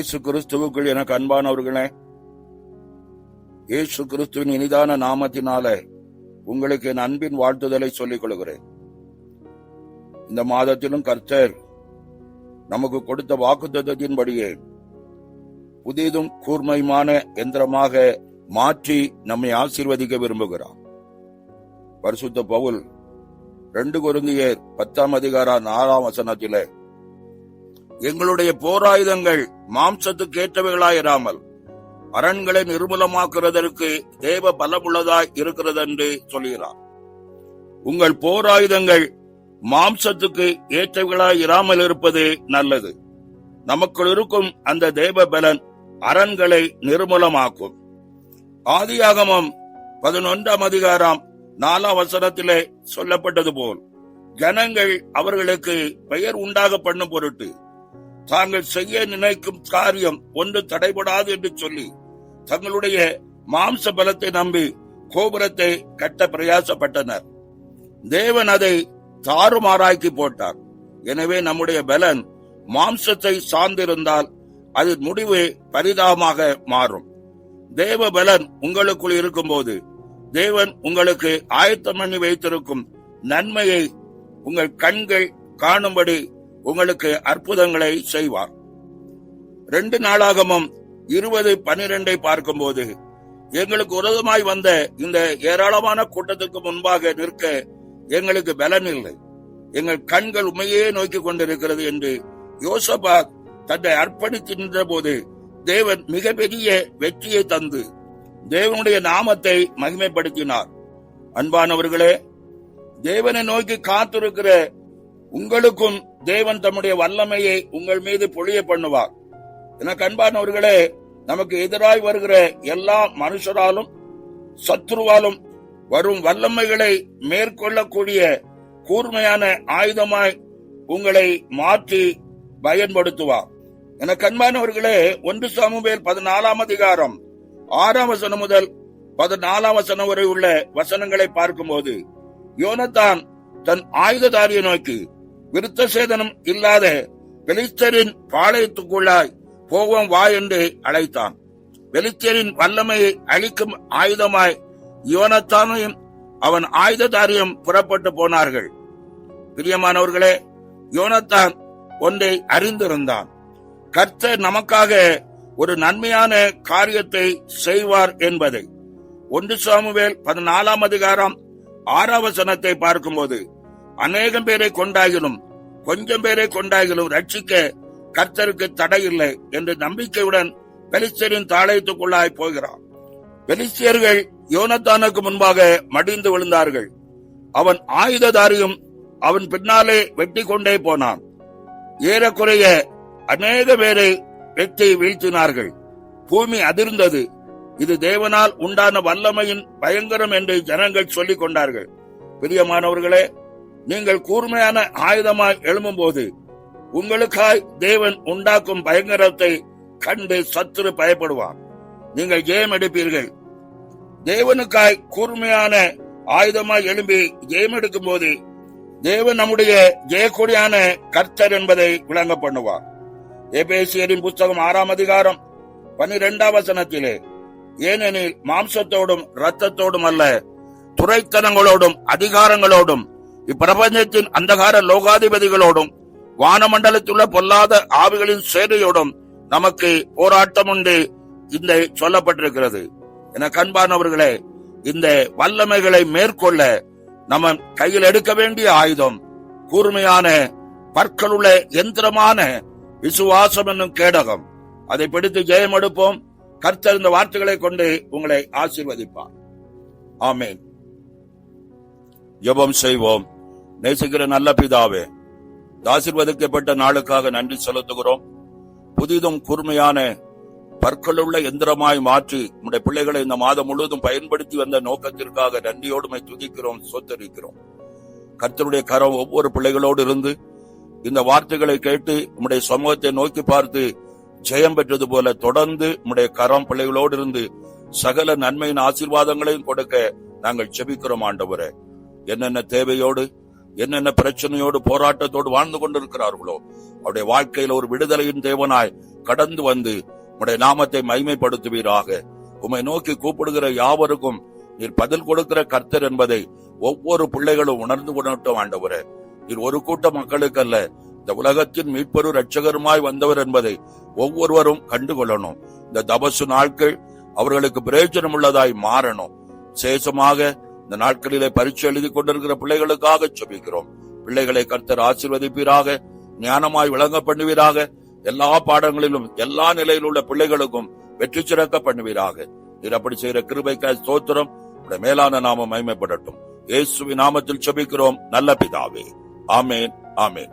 இயேசு கிறிஸ்துவுக்குள் எனக்கு அன்பானவர்களே, இயேசு கிறிஸ்துவின் இனிதான நாமத்தினால உங்களுக்கு என் அன்பின் வாழ்த்துதலை சொல்லிக் கொள்கிறேன். இந்த மாதத்திலும் கர்த்தர் நமக்கு கொடுத்த வாக்குத்தத்தத்தின்படியே புதிதும் கூர்மையுமான எந்திரமாக மாற்றி நம்மை ஆசீர்வதிக்க விரும்புகிறார். பரிசுத்த பவுல் 2 கொரிந்தியர் 10:4 எங்களுடைய போராயுதங்கள் மாம்சத்துக்கு ஏற்றவைகளாயிராமல் அரண்களை நிர்மூலமாக்குறதற்கு தேவ பலமுள்ளதாய் இருக்கிறது என்று சொல்கிறார். உங்கள் போராயுதங்கள் மாம்சத்துக்கு ஏற்றவைகளாய் இராமல் இருப்பது நல்லது. நமக்குள் இருக்கும் அந்த தேவ பலன் அரண்களை நிர்மூலமாக்கும். ஆதியாகமம் 11:4 சொல்லப்பட்டது போல் ஜனங்கள் அவர்களுக்கு பெயர் உண்டாக பண்ணும் பொருட்டு தாங்கள் செய்ய நினைக்கும் காரியம் ஒன்று தடைபடாது என்று சொல்லி தங்களுடைய மாம்ச பலத்தை நம்பி கோபுரத்தை கட்ட பிரயாசப்பட்டனர். தேவன் அதை தாறுமாறாக்கி போட்டார். எனவே நம்முடைய பலன் மாம்சத்தை சார்ந்திருந்தால் அது முடிவு பரிதாபமாக மாறும். தேவ பலன் உங்களுக்குள் இருக்கும் போது தேவன் உங்களுக்கு ஆயத்தம் பண்ணி வைத்திருக்கும் நன்மையை உங்கள் கண்கள் காணும்படி உங்களுக்கு அற்புதங்களை செய்வார். 2 நாளாகமம் 20:12 பார்க்கும்போது எங்களுக்கு விரோதமாய் வந்த இந்த ஏராளமான கூட்டத்துக்கு முன்பாக நிற்க எங்களுக்கு பலன் இல்லை, எங்கள் கண்கள் உண்மையே நோக்கி கொண்டிருக்கிறது என்று யோசபாத் தன்னை அர்ப்பணித்து நின்ற போது தேவன் மிகப்பெரிய வெற்றியை தந்து தேவனுடைய நாமத்தை மகிமைப்படுத்தினார். அன்பானவர்களே, தேவனை நோக்கி காத்திருக்கிற உங்களுக்கும் தேவன் தம்முடைய வல்லமையை உங்கள் மீது பொழிய பண்ணுவார். எனக்கு அன்பானவர்களே, நமக்கு எதிராய் வருகிற எல்லா மனுஷராலும் சத்ருவாலும் வரும் வல்லமைகளை மேற்கொள்ளக்கூடிய கூர்மையான ஆயுதமாய் உங்களை மாற்றி பயன்படுத்துவார். எனக்கு அன்பானவர்களே, 1 சாமுவேல் 14:6 முதல் 14 வரை உள்ள வசனங்களை பார்க்கும்போது யோனத்தான் தன் ஆயுததாரியை நோக்கி விருத்த சேதனம் இல்லாத பெலிஸ்தரின் பாளையத்துக்குள்ளாய் போவோம் வா என்று அழைத்தான். பெலிஸ்தரின் வல்லமையை அழிக்கும் ஆயுதமாய் யோனத்தானையும் அவன் ஆயுததாரியும் புறப்பட்டு போனார்கள். பிரியமானவர்களே, யோனத்தான் ஒன்றை அறிந்திருந்தான். கர்த்தர் நமக்காக ஒரு நன்மையான காரியத்தை செய்வார் என்பதை. 1 சாமுவேல் 14:6 பார்க்கும்போது அநேகம் பேரை கொண்டாகிலும் கொஞ்சம் பேரை கொண்டாகிலும் ரட்சிக்க கர்த்தருக்கு தடையில்லை என்று நம்பிக்கையுடன் பெலிஸ்தரின் தாளையத்துக்குள்ளாய் போகிறார். பெலிஸ்தியர்கள் யோனத்தானுக்கு முன்பாக மடிந்து விழுந்தார்கள். அவன் ஆயுததாரியும் அவன் பின்னாலே வெட்டி கொண்டே போனான். ஏறக்குறைய அநேக பேரை வெட்டி வீழ்த்தினார்கள். பூமி அதிர்ந்தது. இது தேவனால் உண்டான வல்லமையின் பயங்கரம் என்று ஜனங்கள் சொல்லிக் கொண்டார்கள். பிரியமானவர்களே, நீங்கள் கூர்மையான ஆயுதமாய் எழும்பும் போது உங்களுக்காய் தேவன் உண்டாக்கும் பயங்கரத்தை கண்டு சத்துரு பயப்படுவான். நீங்கள் ஜெயம் எடுப்பீர்கள். தேவனுக்காய் கூர்மையான ஆயுதமாய் எழும்பி ஜெயம் எடுக்கும் போது தேவன் நம்முடைய ஜெயக்கொடியான கர்த்தர் என்பதை விளங்க பண்ணுவார். எபேசியரின் புத்தகம் 6:12 ஏனெனில் மாம்சத்தோடும் இரத்தத்தோடும் அல்ல, துரைத்தனங்களோடும் அதிகாரங்களோடும் இப்பிரபஞ்சத்தின் அந்தகார லோகாதிபதிகளோடும் வானமண்டலத்துள்ள பொல்லாத ஆவிகளின் சேனையோடும் நமக்கு போராட்டம் உண்டு இந்த சொல்லப்பட்டிருக்கிறது. என கண்பானவர்களே, இந்த வல்லமைகளை மேற்கொள்ள நம்ம கையில் எடுக்க வேண்டிய ஆயுதம் கூர்மையான பற்களுள்ள எந்திரமான விசுவாசம் என்னும் கேடகம். அதை பிடித்து ஜெயம் எடுப்போம். கர்த்தர் இந்த வார்த்தைகளை கொண்டு உங்களை ஆசீர்வதிப்பார். ஆமென். ஜெபம் செய்வோம். நேசிக்கிற நல்ல பிதாவே, ஆசீர்வதிக்கப்பட்ட நாளுக்காக நன்றி செலுத்துகிறோம். புதிதும் கூர்மையான பற்களுள்ள எந்திரமாய் மாற்றி உடைய பிள்ளைகளை இந்த மாதம் முழுவதும் பயன்படுத்தி வந்த நோக்கத்திற்காக நன்றியோடு துதிக்கிறோம், சொத்தரிக்கிறோம். கர்த்தருடைய கரம் ஒவ்வொரு பிள்ளைகளோடு இருந்து இந்த வார்த்தைகளை கேட்டு உம்முடைய சமூகத்தை நோக்கி பார்த்து ஜெயம் பெற்றது போல தொடர்ந்து உம்முடைய கரம் பிள்ளைகளோடு இருந்து சகல நன்மையின் ஆசீர்வாதங்களையும் கொடுக்க நாங்கள் ஜெபிக்கிறோம். ஆண்டவரே, என்னென்ன தேவையோடு என்னென்ன பிரச்சனையோடு போராட்டத்தோடு வாழ்ந்து கொண்டிருக்கிறார்களோ அவருடைய வாழ்க்கையில் ஒரு விடுதலையின் தேவனாய் கடந்து வந்து உம்முடைய நாமத்தை மகிமைப்படுத்துவீராக. உம்மை நோக்கி கூப்பிடுகிற யாவருக்கும் நீர் பதில் கொடுக்கிற கர்த்தர் என்பதை ஒவ்வொரு பிள்ளைகளும் உணர்ந்து கொள்ளட்டும் ஆண்டவரே. நீர் ஒரு கூட்ட மக்களுக்கு அல்ல, இந்த உலகத்தின் மீட்பரு இரட்சகருமாய் வந்தவர் என்பதை ஒவ்வொருவரும் கண்டுகொள்ளணும். இந்த தபசு நாட்கள் அவர்களுக்கு பிரயோஜனம் உள்ளதாய் மாறணும். விசேஷமாக இந்த நாட்களிலே பரீட்சை எழுதி கொண்டிருக்கிற பிள்ளைகளுக்காக ஜெபிக்கிறோம். பிள்ளைகளை கர்த்தர் ஆசீர்வதிப்பீராக, ஞானமாய் விளங்க பண்ணுவீராக. எல்லா பாடங்களிலும் எல்லா நிலையில் உள்ள பிள்ளைகளுக்கும் வெற்றி சிறக்க பண்ணுவீராக. நீர் அப்படி செய்கிற கிருபைக்காய் ஸ்தோத்திரம். உடைய மேலான நாமம் மகிமைப்படட்டும். இயேசுவின் நாமத்தில் ஜெபிக்கிறோம் நல்ல பிதாவே. ஆமேன், ஆமேன்.